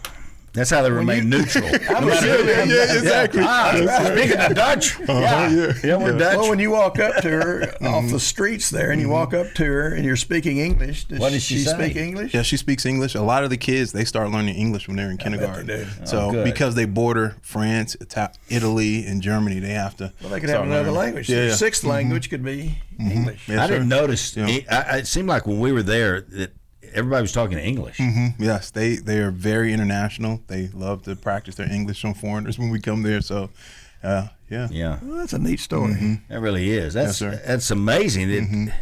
That's how they remain neutral. Exactly. Speaking of Dutch, we're Dutch. Well, when you walk up to her off the streets there, and you walk up to her, and you're speaking English, what does she say? Speak English? Yeah, she speaks English. A lot of the kids, they start learning English when they're in kindergarten. They do. So because they border France, Italy, and Germany, they have to. Well, they could have another language. Their sixth language could be English. Yes, I didn't notice. It seemed like when we were there that everybody was talking English. Mm-hmm. Yes, they are very international. They love to practice their English on foreigners when we come there. So, yeah. Well, that's a neat story. Mm-hmm. That really is. That's amazing.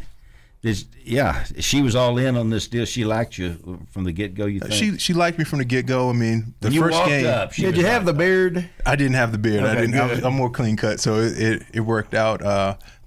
She was all in on this deal. She liked you from the get go. You think she liked me from the get go. I mean, the when first game. Did you have the beard? I didn't have the beard. Okay, I'm more clean cut, so it worked out.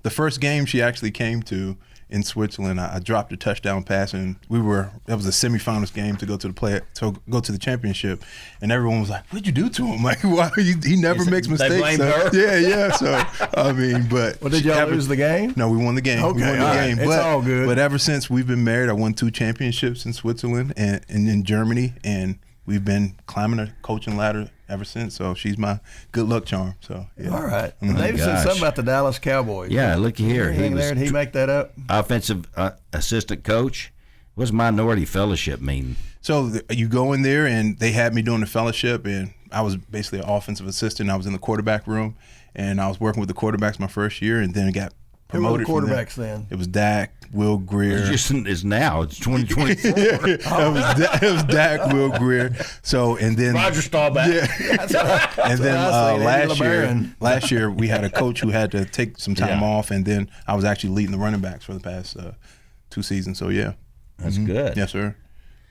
The first game she actually came to in Switzerland, I dropped a touchdown pass, and that was a semifinals game to go to the championship, and everyone was like, "What'd you do to him? Like, why he never makes mistakes." They blamed her. Yeah. So I mean, but did y'all lose the game? No, we won the game. Okay, we won the game. It's all good. But ever since we've been married, I won 2 championships in Switzerland and in Germany, and we've been climbing a coaching ladder ever since. So she's my good luck charm. So yeah. All right. David said something about the Dallas Cowboys. Yeah, looky here. Did he make that up? Offensive assistant coach. What's minority fellowship mean? So you go in there, and they had me doing the fellowship, and I was basically an offensive assistant. I was in the quarterback room, and I was working with the quarterbaks my first year, and then I got promoted. Who were the quarterbacks then? It was Dak, Will Greer. It's now. It's 2024. It was Dak, Will Greer. So and then Roger Staubach. Yeah. And then last year we had a coach who had to take some time off, and then I was actually leading the running backs for the past 2 seasons. So yeah, that's good. Yes, sir.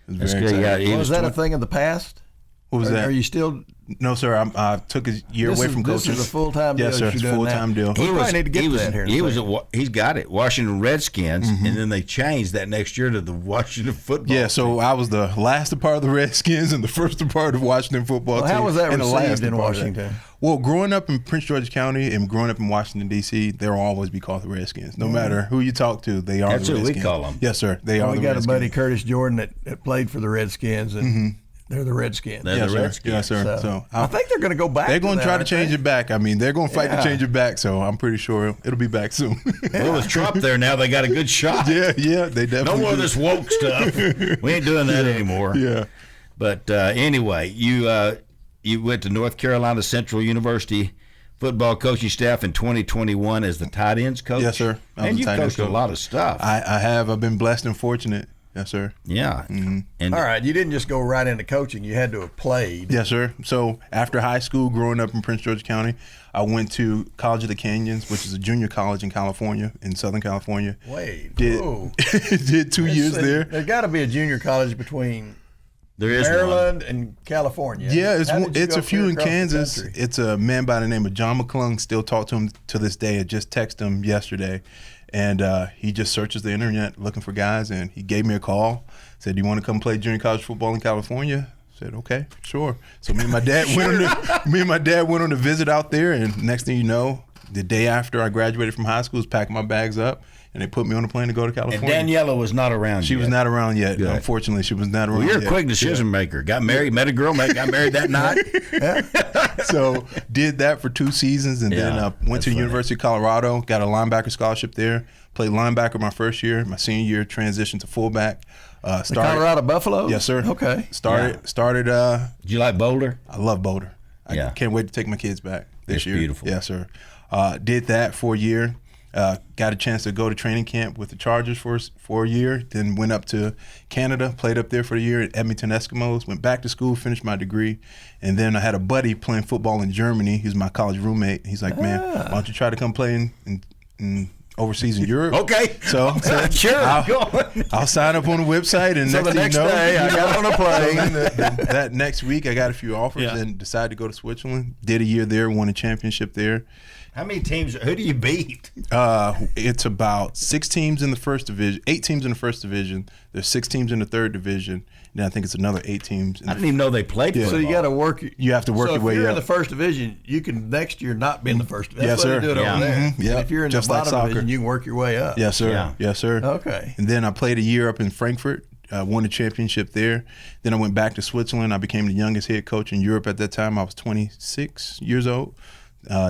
That's good. Yeah. Was that a thing of the past? What was that? Are you still? No, sir. I took a year away from coaching. This is a full-time deal. Yes, sir. It's a full-time deal. We probably need to get that here. He's got it. Washington Redskins, and then they changed that next year to the Washington football. Yeah, so I was the last part of the Redskins and the first part of Washington football team. How was that received in Washington? Well, growing up in Prince George's County and growing up in Washington, D.C., they'll always be called the Redskins. No matter who you talk to, they are the Redskins. That's what we call them. Yes, sir. They are the Redskins. We got a buddy, Curtis Jordan, that played for the Redskins, and They're the Redskins. They're the Redskins. Yes, sir. So I think they're going to go back. They're going to try to aren't change they? it back. I mean, they're going to fight to change it back. So I'm pretty sure it'll be back soon. Well, with Trump there now, they got a good shot. yeah, they definitely. No more of do. this woke stuff. We ain't doing that anymore. Yeah. But anyway, you went to North Carolina Central University football coaching staff in 2021 as the tight ends coach. Yes, sir. And you coached a lot of stuff. I have. I've been blessed and fortunate. Yes, sir. Yeah. Mm-hmm. And All right, you didn't just go right into coaching. You had to have played. Yes, sir. So after high school, growing up in Prince George's County, I went to College of the Canyons, which is a junior college in California, in Southern California. Wait, Did whoa. did 2 years there. There's got to be a junior college between there is Maryland and California. Yeah, How did you it's go a few clear in across the Kansas. country? It's a man by the name of John McClung. Still talk to him to this day. I just texted him yesterday, and he just searches the internet looking for guys, and he gave me a call. Said, "Do you want to come play junior college football in California?" I said, "Okay, sure." So me and my dad went on a visit out there, and next thing you know, the day after I graduated from high school, I was packing my bags up, and they put me on a plane to go to California. And Daniela was not around She yet. was not around yet. Good. Unfortunately, she was not around Well, you're yet. a quick decision maker. Got married, met a girl, got married that night. So did that for 2 seasons, and then Yeah, went to the University of Colorado, got a linebacker scholarship there, played linebacker my first year. My senior year, transitioned to fullback. The Colorado Buffaloes? Yes, sir. Okay. Started. Did you like Boulder? I love Boulder. I can't wait to take my kids back this It's year. beautiful. Yes, sir. Did that for a year. Got a chance to go to training camp with the Chargers for a year. Then went up to Canada, played up there for a year at Edmonton Eskimos. Went back to school, finished my degree, and then I had a buddy playing football in Germany. He was my college roommate. He's like, "Man, why don't you try to come play in overseas in Europe?" Okay. So I said, Sure. I'll sign up on the website, and So the next thing you know, day, I got on a plane. that next week, I got a few offers and decided to go to Switzerland. Did a year there, won a championship there. How many teams? Who do you beat? It's about 6 teams in the first division, 8 teams in the first division. There's 6 teams in the third division. Then I think it's another 8 teams. I didn't even know they played Yeah. football. So you got to work. You have to work so your way if you're up. in the first division, you can next year not be in the first division. That's Yes, why sir. they do it Yeah. over there. Mhm. Yeah. And if you're in Just the like bottom soccer. division, you can work your way up. Yes, sir. Yeah. Yes, sir. Okay. And then I played a year up in Frankfurt, won a championship there. Then I went back to Switzerland. I became the youngest head coach in Europe at that time. I was 26 years old.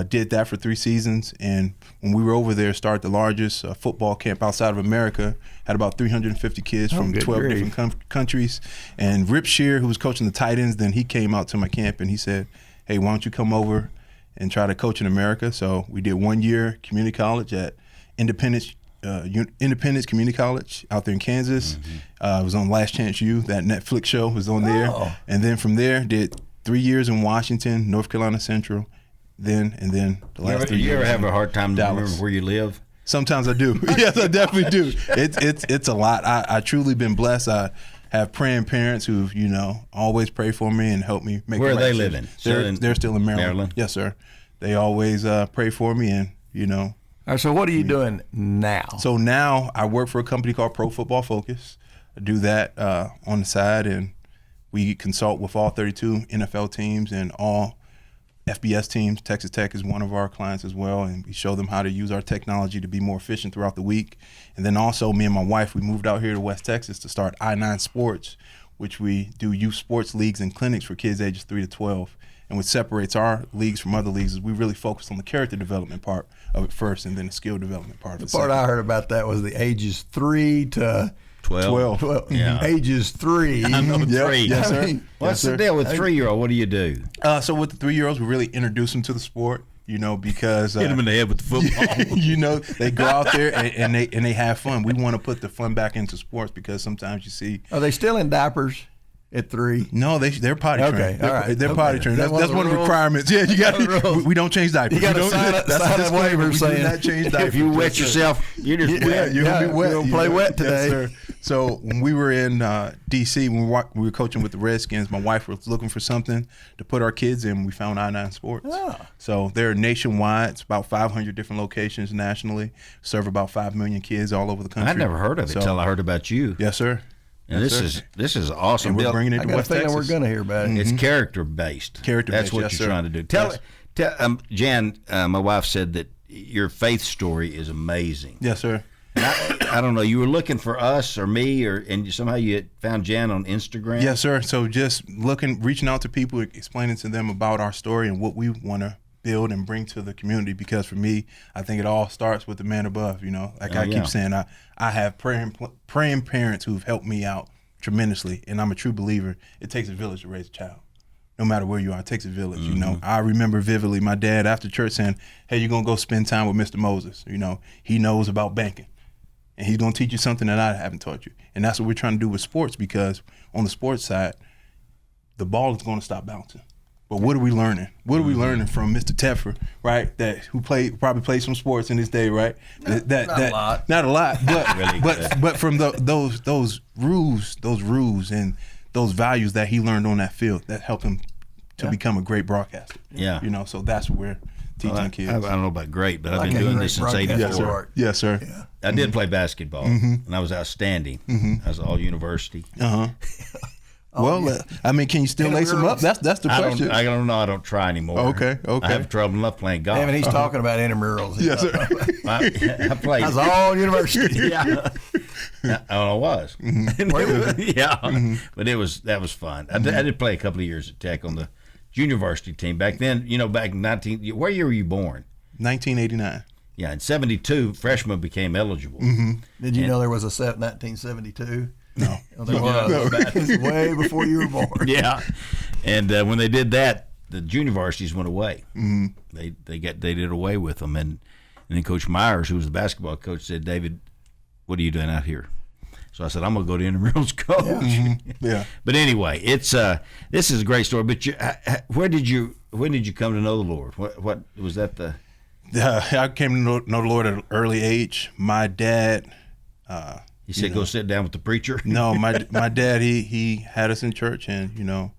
Did that for 3 seasons, and when we were over there, started the largest football camp outside of America. Had about 350 kids from good 12 grief. different countries. And Rip Shear, who was coaching the tight ends, then he came out to my camp and he said, "Hey, why don't you come over and try to coach in America?" So we did 1 year community college at Independence Community College out there in Kansas. It was on Last Chance U. That Netflix show was on there. Oh. And then from there, did 3 years in Washington, North Carolina Central. Then the last 3 years. You ever have a hard time Dallas. remembering where you live? Sometimes I do. Yes, I definitely do. It's a lot. I truly been blessed. I have praying parents who always pray for me and help me make. Where the are right they decision. living? They're still in Maryland. Maryland? Yes, sir. They always pray for me, and All right. So what are you doing now? So now I work for a company called Pro Football Focus. I do that on the side, and we consult with all 32 NFL teams and all FBS teams. Texas Tech is one of our clients as well, and we show them how to use our technology to be more efficient throughout the week. And then also me and my wife, we moved out here to West Texas to start I-9 Sports, which we do youth sports leagues and clinics for kids ages 3 to 12. And what separates our leagues from other leagues is we really focus on the character development part of it first, and then the skill development part of it. The part I heard about that was the ages 3 to 12. 12. Yeah. Ages 3. I know 3. Yes, sir. I mean, What's Yes, the sir. deal with 3-year-old? What do you do? So with the 3-year-olds, we really introduce them to the sport, because Hit them in the head with the football. they go out there and they have fun. We want to put the fun back into sports because sometimes you see. Are they still in diapers at 3? No, they're potty Okay, trained. all right. They're Okay. potty trained. That's That's one one of of the the requirements. Yeah, you got. We don't change diapers. You gotta We don't- sign a disclaimer. waiver We saying- do not change diapers. If you wet Yes, sir. yourself, you're just Yeah, wet. you're gonna be wet. We're gonna play wet today. Yes, sir. So when we were in D.C., when we were coaching with the Redskins, my wife was looking for something to put our kids in. We found I-9 Sports. Oh. So they're nationwide. It's about 500 different locations nationally. Serve about 5 million kids all over the country. I'd never heard of it So- till I heard about you. Yes, sir. And Yes, this sir. is awesome. And we're Bill. bringing it I to got a West feeling Texas. we're going to hear about it. It's character based. Character-based, That's what yes, you're sir. trying to do. Yes. Jan, my wife said that your faith story is amazing. Yes, sir. I don't know. You were looking for us or me, and somehow you had found Jan on Instagram. Yes, sir. So just reaching out to people, explaining to them about our story and what we want to build and bring to the community. Because for me, I think it all starts with the man above. I keep saying, I have praying parents who've helped me out tremendously, and I'm a true believer. It takes a village to raise a child. No matter where you are, it takes a village. I remember vividly my dad after church saying, "Hey, you're gonna go spend time with Mr. Moses. He knows about banking, and he's gonna teach you something that I haven't taught you." And that's what we're trying to do with sports, because on the sports side, the ball is going to stop bouncing. But what are we learning? What are we learning from Mr. Thetford, right? Who probably played some sports in his day, right? Not a lot, but Really but from those rules and those values that he learned on that field that helped him to become a great broadcaster. Yeah. So that's what we're teaching kids. I don't know about great, but I've Like been a doing great this since broadcaster. '84. Yes, sir. Yeah. I did play basketball, and I was outstanding. I was all university. Well, can you still lace them up? That's the question. I don't know. I don't try anymore. Okay. I have trouble enough playing golf. He's talking about intramurals. Yes, sir. I played. That's all university. Yeah. I was. But that was fun. I did play a couple of years at Tech on the junior varsity team. Back then, back in where year were you born? 1989. Yeah, in '72, freshmen became eligible. Did you know there was a set in 1972? No. There was. It was way before you were born. Yeah, and when they did that, the junior varsities went away. They did away with them, and then Coach Myers, who was the basketball coach, said, "David, what are you doing out here?" So I said, "I'm gonna go to intramurals coach." Yeah. But anyway, it's this is a great story. But when did you come to know the Lord? What was that the? I came to know the Lord at an early age. My dad. He said, "Go sit down with the preacher." No, my dad. He had us in church, and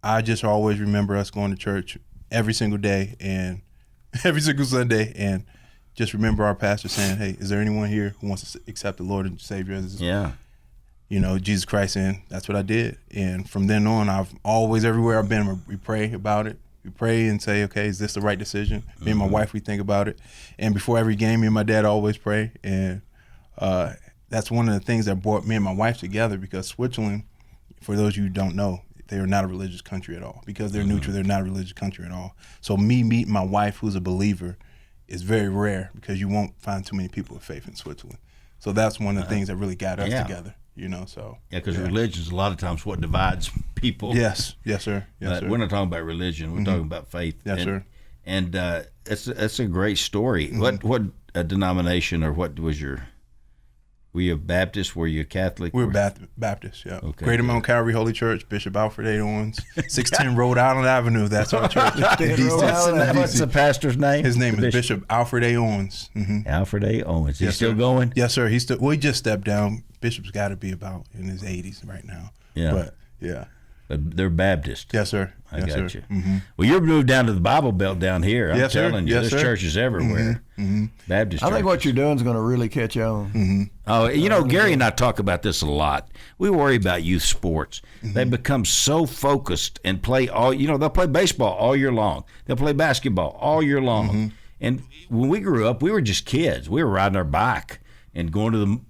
I just always remember us going to church every single day and every single Sunday, and just remember our pastor saying, "Hey, is there anyone here who wants to accept the Lord and Savior as Jesus Christ?" And that's what I did. And from then on, I've always, everywhere I've been, we pray about it. We pray and say, "Okay, is this the right decision?" Me and my wife, we think about it. And before every game, me and my dad always pray. And that's one of the things that brought me and my wife together, because Switzerland, for those of you who don't know, they are not a religious country at all. Because they're neutral, they're not a religious country at all. So me meeting my wife, who's a believer, is very rare, because you won't find too many people of faith in Switzerland. So that's one of the things that really got us together. Because religion is a lot of times what divides people. Yes, sir. Yes, sir. We're not talking about religion. We're talking about faith. Yes, sir. And it's a great story. What denomination, or what was your? Were you a Baptist? Were you a Catholic? We were Baptist, yeah. Okay, Greater Mount Calvary Holy Church, Bishop Alfred A. Owens, 610 Rhode Island Avenue. That's our church. What's the pastor's name? His name is Bishop Alfred A. Owens. Alfred A. Owens. He's still sir. going? Yes, sir. He just stepped down. Bishop's got to be about in his 80s right now. Yeah. But, yeah. But they're Baptist. Yes, sir. I yes, got sir. you. Well, you're moved down to the Bible Belt down here. I'm telling you, yes, there's sir. churches everywhere. Baptist I think churches. what you're doing is going to really catch on. Oh, Gary and I talk about this a lot. We worry about youth sports. They become so focused and play they'll play baseball all year long. They'll play basketball all year long. And when we grew up, we were just kids. We were riding our bike and going to the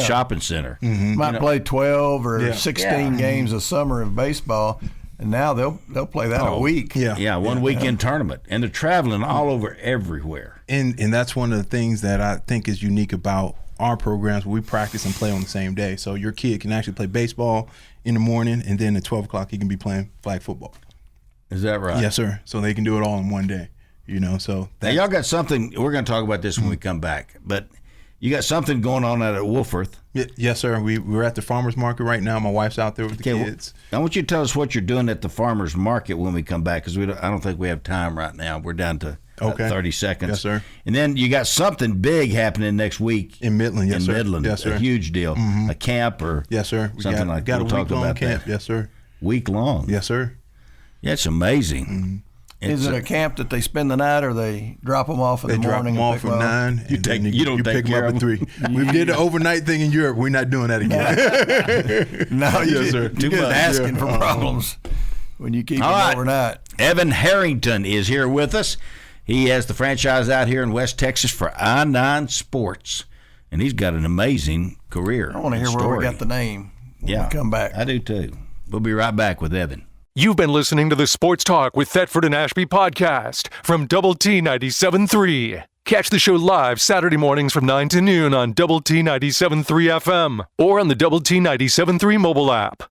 shopping center. Might play 12 or 16 games a summer of baseball, and now they'll play that a week. One weekend tournament, and they're traveling all over everywhere. And that's one of the things that I think is unique about our programs. We practice and play on the same day, so your kid can actually play baseball in the morning, and then at 12 o'clock he can be playing flag football. Is that right? Yes, sir. So they can do it all in one day. So now y'all got something. We're going to talk about this when we come back, but. You got something going on out at Wolfforth. Yes, sir. We're at the farmer's market right now. My wife's out there with the kids. I want you to tell us what you're doing at the farmer's market when we come back, because I don't think we have time right now. We're down to 30 seconds. Yes, sir. And then you got something big happening next week. In Midland, yes, sir. Midland, yes, sir. A huge deal. A camp or yes, sir. Something like that. Got a week-long camp. Yes, sir. Week long? Yes, sir. Yeah, it's amazing. Is it a camp that they spend the night, or they drop them off in the morning? They drop them off at 9. You don't pick care them up at 3. We did the overnight thing in Europe. We're not doing that again. No, yes, sir. You're just asking for problems when you keep them overnight. Evan Harrington is here with us. He has the franchise out here in West Texas for I-9 Sports, and he's got an amazing career. I want to hear where we got the name when we come back. I do too. We'll be right back with Evan. You've been listening to the Sports Talk with Thetford and Ashby podcast from Double T 97.3. Catch the show live Saturday mornings from 9 to noon on Double T 97.3 FM or on the Double T 97.3 mobile app.